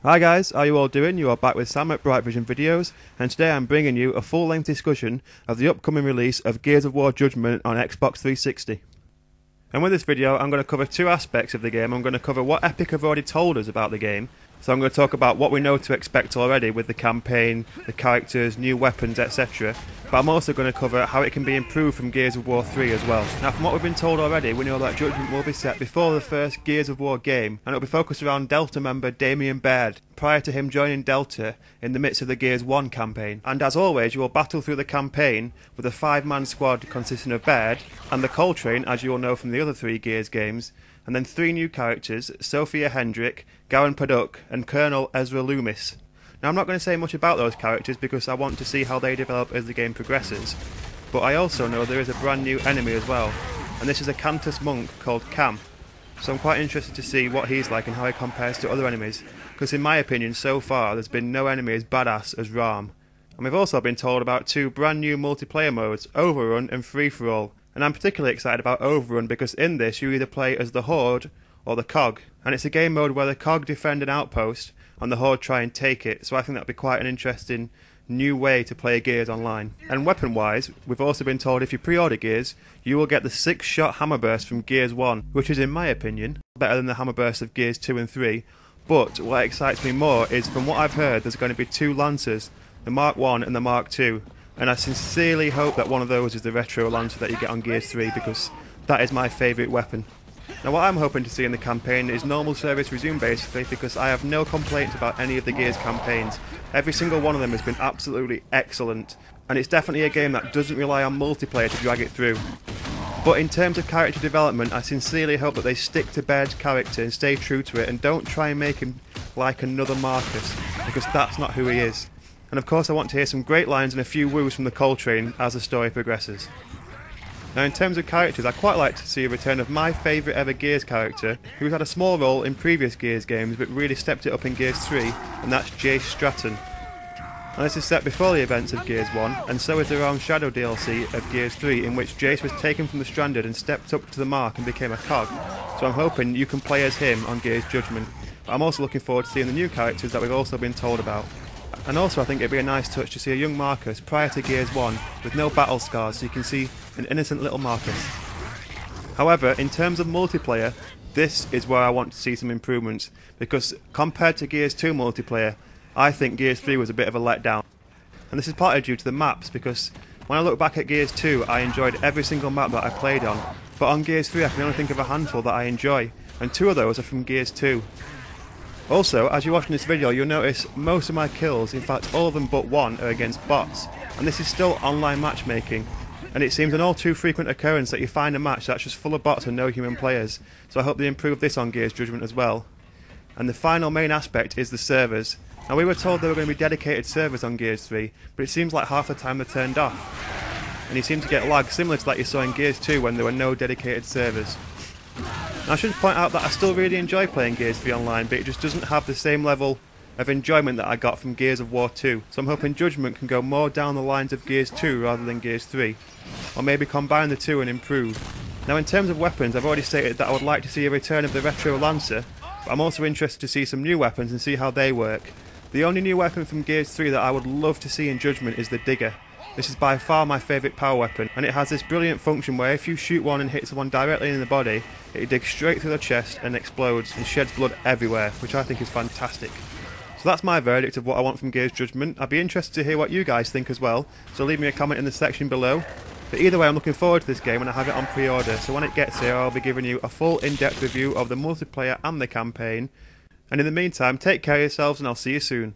Hi guys, how are you all doing? You are back with Sam at Bright Vision Videos, and today I'm bringing you a full-length discussion of the upcoming release of Gears of War Judgement on Xbox 360. And with this video I'm going to cover two aspects of the game. I'm going to cover what Epic have already told us about the game, so I'm going to talk about what we know to expect already with the campaign, the characters, new weapons, etc. But I'm also going to cover how it can be improved from Gears of War 3 as well. Now, from what we've been told already, we know that Judgement will be set before the first Gears of War game, and it will be focused around Delta member Damien Baird, prior to him joining Delta in the midst of the Gears 1 campaign. And as always, you will battle through the campaign with a 5-man squad consisting of Baird and the Coltrane, as you all know from the other 3 Gears games, and then 3 new characters, Sophia Hendrick, Garen Paduk, and Colonel Ezra Loomis. Now, I'm not going to say much about those characters because I want to see how they develop as the game progresses, but I also know there is a brand new enemy as well, and this is a Cantus monk called Cam, so I'm quite interested to see what he's like and how he compares to other enemies, because in my opinion so far there's been no enemy as badass as Ram. And we've also been told about 2 brand new multiplayer modes, Overrun and Free For All, and I'm particularly excited about Overrun because in this you either play as the Horde or the Cog, and it's a game mode where the Cog defend an outpost and the Horde try and take it, so I think that'd be quite an interesting new way to play Gears online. And weapon wise, we've also been told if you pre-order Gears, you will get the 6-shot hammer burst from Gears 1, which is in my opinion better than the hammer burst of Gears 2 and 3, but what excites me more is from what I've heard there's going to be 2 Lancers, the Mark 1 and the Mark 2, and I sincerely hope that one of those is the Retro Lancer that you get on Gears 3 because that is my favourite weapon. Now, what I'm hoping to see in the campaign is normal service resume basically, because I have no complaints about any of the Gears campaigns. Every single one of them has been absolutely excellent, and it's definitely a game that doesn't rely on multiplayer to drag it through. But in terms of character development, I sincerely hope that they stick to Baird's character and stay true to it and don't try and make him like another Marcus, because that's not who he is. And of course I want to hear some great lines and a few woos from the Coltrane as the story progresses. Now, in terms of characters, I'd quite like to see a return of my favourite ever Gears character, who's had a small role in previous Gears games but really stepped it up in Gears 3, and that's Jace Stratton. Now, this is set before the events of Gears 1, and so is the Realm Shadow DLC of Gears 3, in which Jace was taken from the Stranded and stepped up to the mark and became a cog, so I'm hoping you can play as him on Gears Judgement. But I'm also looking forward to seeing the new characters that we've also been told about. And also I think it'd be a nice touch to see a young Marcus prior to Gears 1 with no battle scars, so you can see an innocent little Marcus. However, in terms of multiplayer, this is where I want to see some improvements, because compared to Gears 2 multiplayer, I think Gears 3 was a bit of a letdown. And this is partly due to the maps, because when I look back at Gears 2 I enjoyed every single map that I played on, but on Gears 3 I can only think of a handful that I enjoy, and 2 of those are from Gears 2. Also, as you're watching this video, you'll notice most of my kills, in fact all of them but one, are against bots, and this is still online matchmaking, and it seems an all too frequent occurrence that you find a match that's just full of bots and no human players, so I hope they improve this on Gears Judgement as well. And the final main aspect is the servers. Now, we were told there were going to be dedicated servers on Gears 3, but it seems like half the time they're turned off, and you seem to get lag similar to that you saw in Gears 2 when there were no dedicated servers. Now, I should point out that I still really enjoy playing Gears 3 online, but it just doesn't have the same level of enjoyment that I got from Gears of War 2, so I'm hoping Judgement can go more down the lines of Gears 2 rather than Gears 3, or maybe combine the two and improve. Now, in terms of weapons, I've already stated that I would like to see a return of the Retro Lancer, but I'm also interested to see some new weapons and see how they work. The only new weapon from Gears 3 that I would love to see in Judgement is the Digger. This is by far my favourite power weapon, and it has this brilliant function where if you shoot one and hit someone directly in the body, it digs straight through the chest and explodes and sheds blood everywhere, which I think is fantastic. So that's my verdict of what I want from Gears Judgement. I'd be interested to hear what you guys think as well, so leave me a comment in the section below. But either way, I'm looking forward to this game and I have it on pre-order, so when it gets here I'll be giving you a full in-depth review of the multiplayer and the campaign. And in the meantime, take care of yourselves and I'll see you soon.